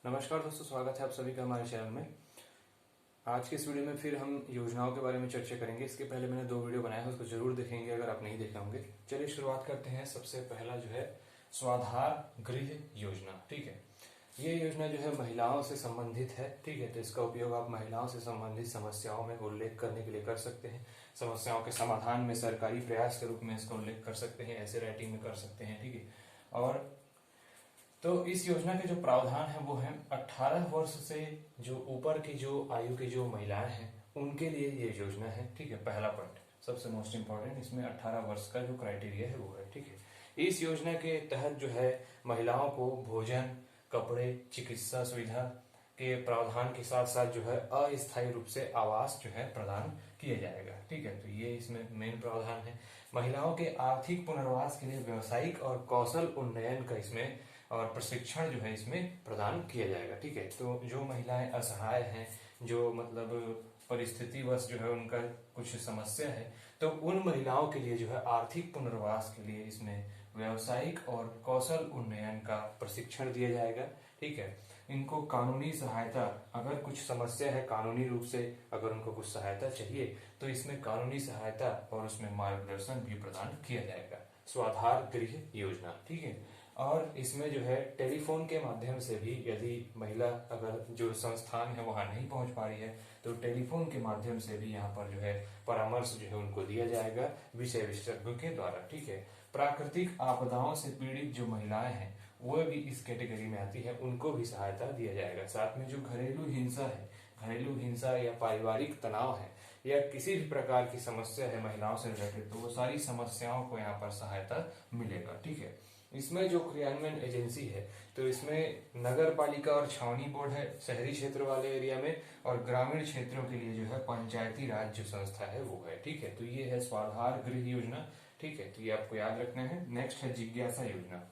नमस्कार दोस्तों, स्वागत है आप सभी का हमारे चैनल में। आज के इस वीडियो में फिर हम योजनाओं के बारे में चर्चा करेंगे। इसके पहले मैंने 2 वीडियो बनाए हैं, उसको जरूर देखेंगे अगर आप नहीं देखे होंगे। चलिए शुरुआत करते हैं। सबसे पहला जो है स्वाधार गृह योजना। ठीक है, ये योजना जो है महिलाओं से संबंधित है। ठीक है, तो इसका उपयोग आप महिलाओं से संबंधित समस्याओं में उल्लेख करने के लिए कर सकते हैं। समस्याओं के समाधान में सरकारी प्रयास के रूप में इसका उल्लेख कर सकते हैं, ऐसे राइटिंग में कर सकते हैं। ठीक है, और तो इस योजना के जो प्रावधान है वो है 18 वर्ष से जो ऊपर की जो आयु की जो महिलाएं हैं उनके लिए ये योजना है। ठीक है, पहला पॉइंट सबसे मोस्ट इंपॉर्टेंट, इसमें 18 वर्ष का जो क्राइटेरिया है वो है। ठीक है, इस योजना के तहत जो है महिलाओं को भोजन, कपड़े, चिकित्सा सुविधा के प्रावधान के साथ साथ जो है अस्थायी रूप से आवास जो है प्रदान किया जाएगा। ठीक है, तो ये इसमें मेन प्रावधान है। महिलाओं के आर्थिक पुनर्वास के लिए व्यवसायिक और कौशल उन्नयन का इसमें और प्रशिक्षण जो है इसमें प्रदान किया जाएगा। ठीक है, तो जो महिलाएं असहाय हैं, जो मतलब परिस्थितिवश जो है उनका कुछ समस्या है, तो उन महिलाओं के लिए जो है आर्थिक पुनर्वास के लिए इसमें व्यवसायिक और कौशल उन्नयन का प्रशिक्षण दिया जाएगा। ठीक है, इनको कानूनी सहायता, अगर कुछ समस्या है कानूनी रूप से, अगर उनको कुछ सहायता चाहिए तो इसमें कानूनी सहायता और उसमें मार्गदर्शन भी प्रदान किया जाएगा। स्वाधार गृह योजना। ठीक है, और इसमें जो है टेलीफोन के माध्यम से भी, यदि महिला अगर जो संस्थान है वहां नहीं पहुंच पा रही है तो टेलीफोन के माध्यम से भी यहाँ पर जो है परामर्श जो है उनको दिया जाएगा विषय विशेषज्ञों के द्वारा। ठीक है, प्राकृतिक आपदाओं से पीड़ित जो महिलाएं हैं वो भी इस कैटेगरी में आती है, उनको भी सहायता दिया जाएगा। साथ में जो घरेलू हिंसा है, घरेलू हिंसा या पारिवारिक तनाव है या किसी भी प्रकार की समस्या है महिलाओं से रिलेटेड, तो वो सारी समस्याओं को यहाँ पर सहायता मिलेगा। ठीक है, इसमें जो क्रियान्वयन एजेंसी है तो इसमें नगर पालिका और छावनी बोर्ड है शहरी क्षेत्र वाले एरिया में, और ग्रामीण क्षेत्रों के लिए जो है पंचायती राज जो संस्था है वो है। ठीक है, तो ये है स्वाधार गृह योजना। ठीक है, तो ये आपको याद रखना है। नेक्स्ट है जिज्ञासा योजना।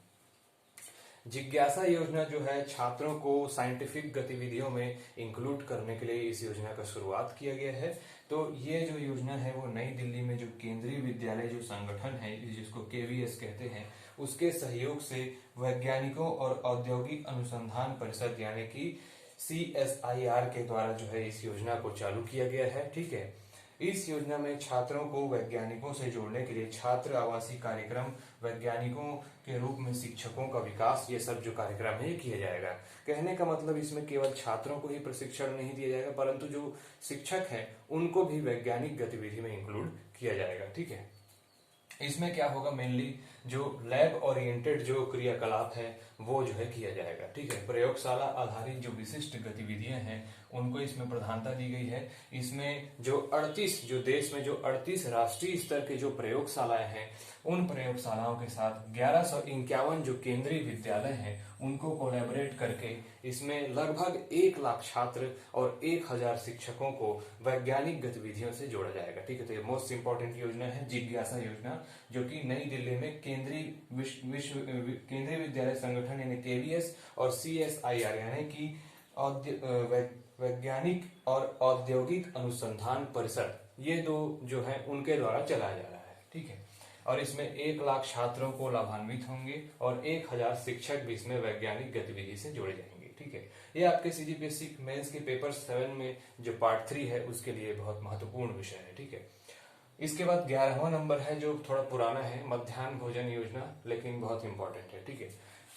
जिज्ञासा योजना जो है छात्रों को साइंटिफिक गतिविधियों में इंक्लूड करने के लिए इस योजना का शुरुआत किया गया है। तो ये जो योजना है वो नई दिल्ली में जो केंद्रीय विद्यालय जो संगठन है जिसको केवीएस कहते हैं, उसके सहयोग से वैज्ञानिकों और औद्योगिक अनुसंधान परिषद यानी कि CSIR के द्वारा जो है इस योजना को चालू किया गया है। ठीक है, इस योजना में छात्रों को वैज्ञानिकों से जोड़ने के लिए छात्र आवासीय कार्यक्रम, वैज्ञानिकों के रूप में शिक्षकों का विकास, ये सब जो कार्यक्रम है ये किया जाएगा। कहने का मतलब इसमें केवल छात्रों को ही प्रशिक्षण नहीं दिया जाएगा, परंतु जो शिक्षक हैं उनको भी वैज्ञानिक गतिविधि में इंक्लूड किया जाएगा। ठीक है, इसमें क्या होगा, मेनली जो लैब ओरिएंटेड जो क्रियाकलाप है वो जो है किया जाएगा। ठीक है, प्रयोगशाला आधारित जो विशिष्ट गतिविधियां हैं उनको इसमें प्रधानता दी गई है। इसमें जो 38 जो देश में जो 38 राष्ट्रीय स्तर के जो प्रयोगशालाएं हैं उन प्रयोगशालाओं के साथ 1151 जो केंद्रीय विद्यालय हैं उनको कोलैबोरेट करके इसमें लगभग 1 लाख छात्र और 1000 शिक्षकों को वैज्ञानिक गतिविधियों से जोड़ा जाएगा। ठीक है, तो ये मोस्ट इंपॉर्टेंट योजना है जिज्ञासा योजना, जो कि नई दिल्ली में केंद्रीय विद्यालय संगठन यानी केवीएस और CSIR यानी कि वैज्ञानिक और औद्योगिक अनुसंधान परिषद, ये दो जो है उनके द्वारा चलाया जा रहा है। ठीक है, और इसमें 1 लाख छात्रों को लाभान्वित होंगे और 1000 शिक्षक भी इसमें वैज्ञानिक गतिविधि से जोड़े जाएंगे। ठीक है, ये आपके CGPSC मेंस के पेपर 7 में जो पार्ट 3 है उसके लिए बहुत महत्वपूर्ण विषय है। ठीक है, इसके बाद 11वां नंबर है जो थोड़ा पुराना है, मध्याह्न भोजन योजना, लेकिन बहुत इंपॉर्टेंट है। ठीक है,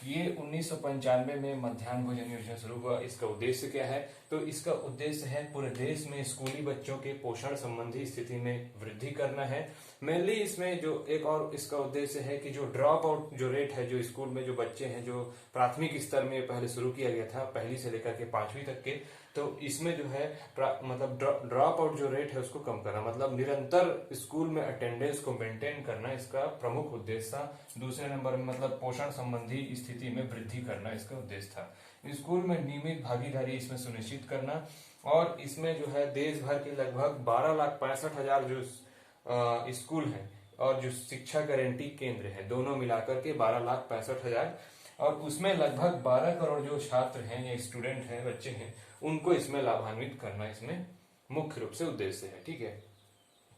ये 1995 में मध्याह्न भोजन योजना शुरू हुआ। इसका उद्देश्य क्या है, तो इसका उद्देश्य है पूरे देश में स्कूली बच्चों के पोषण संबंधी स्थिति में वृद्धि करना है। मेनली इसमें जो एक और इसका उद्देश्य है कि जो ड्रॉप आउट जो रेट है, जो स्कूल में जो बच्चे हैं जो प्राथमिक स्तर में पहले शुरू किया गया था, 1ली से लेकर के 5वीं तक के, तो इसमें जो है मतलब ड्रॉप आउट जो रेट है उसको कम करना, मतलब निरंतर स्कूल में अटेंडेंस को मेंटेन करना इसका प्रमुख उद्देश्य था। दूसरे नंबर में मतलब पोषण संबंधी स्थिति में वृद्धि करना इसका उद्देश्य था। स्कूल में नियमित भागीदारी इसमें सुनिश्चित करना, और इसमें जो है देश भर के लगभग 12,65,000 जो स्कूल हैं और जो शिक्षा गारंटी केंद्र हैं दोनों मिलाकर के 12,65,000, और उसमें लगभग 12 करोड़ जो छात्र हैं या स्टूडेंट हैं, बच्चे हैं, उनको इसमें लाभान्वित करना इसमें मुख्य रूप से उद्देश्य है। ठीक है,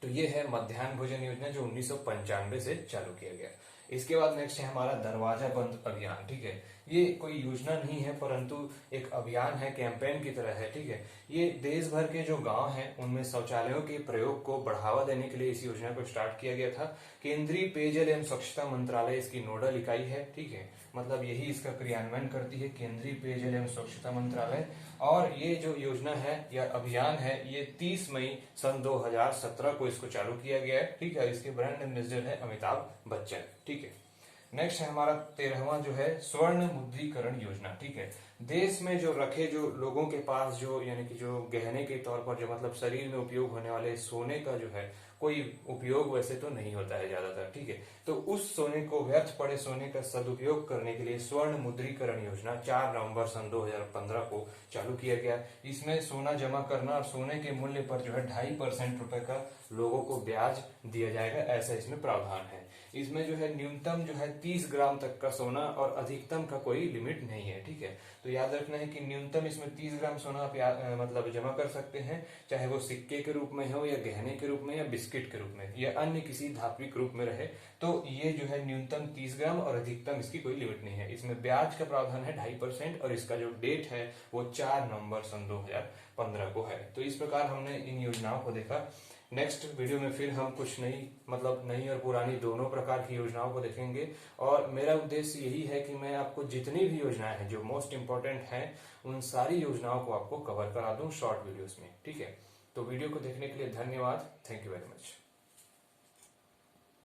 तो ये है मध्याह्न भोजन योजना जो 1995 से चालू किया गया। इसके बाद नेक्स्ट है हमारा दरवाजा बंद अभियान। ठीक है, ये कोई योजना नहीं है परंतु एक अभियान है, कैंपेन की तरह है। ठीक है, ये देश भर के जो गांव हैं उनमें शौचालयों के प्रयोग को बढ़ावा देने के लिए इस योजना को स्टार्ट किया गया था। केंद्रीय पेयजल एवं स्वच्छता मंत्रालय इसकी नोडल इकाई है। ठीक है, मतलब यही इसका क्रियान्वयन करती है, केंद्रीय पेयजल एवं स्वच्छता मंत्रालय। और ये जो योजना है या अभियान है ये 30 मई सन 2017 को इसको चालू किया गया है। ठीक है, इसके ब्रांड एम्बेसडर है अमिताभ बच्चन। ठीक है, नेक्स्ट है हमारा 13वां जो है स्वर्ण मुद्रीकरण योजना। ठीक है, देश में जो रखे जो लोगों के पास जो यानी कि जो गहने के तौर पर जो मतलब शरीर में उपयोग होने वाले सोने का जो है कोई उपयोग वैसे तो नहीं होता है ज्यादातर। ठीक है, तो उस सोने को, व्यर्थ पड़े सोने का सदुपयोग करने के लिए स्वर्ण मुद्रीकरण योजना 4 नवंबर सन 2015 को चालू किया गया। इसमें सोना जमा करना और सोने के मूल्य पर जो है 2.5% रुपए का लोगों को ब्याज दिया जाएगा, ऐसा इसमें प्रावधान है। इसमें जो है न्यूनतम जो है 30 ग्राम तक का सोना और अधिकतम का कोई लिमिट नहीं है। ठीक है, तो याद रखना है कि न्यूनतम इसमें 30 ग्राम सोना आप मतलब जमा कर सकते हैं, चाहे वो सिक्के के रूप में हो या गहने के रूप में या बिस्किट के रूप में या अन्य किसी धात्विक रूप में रहे। तो ये जो है न्यूनतम 30 ग्राम और अधिकतम इसकी कोई लिमिट नहीं है। इसमें ब्याज का प्रावधान है 2.5% और इसका जो डेट है वो 4 नवंबर सन 2015 को है। तो इस प्रकार हमने इन योजनाओं को देखा। नेक्स्ट वीडियो में फिर हम कुछ नई और पुरानी दोनों प्रकार की योजनाओं को देखेंगे। और मेरा उद्देश्य यही है कि मैं आपको जितनी भी योजनाएं हैं जो मोस्ट इंपॉर्टेंट हैं उन सारी योजनाओं को आपको कवर करा दूं शॉर्ट वीडियोस में। ठीक है, तो वीडियो को देखने के लिए धन्यवाद। Thank you very much.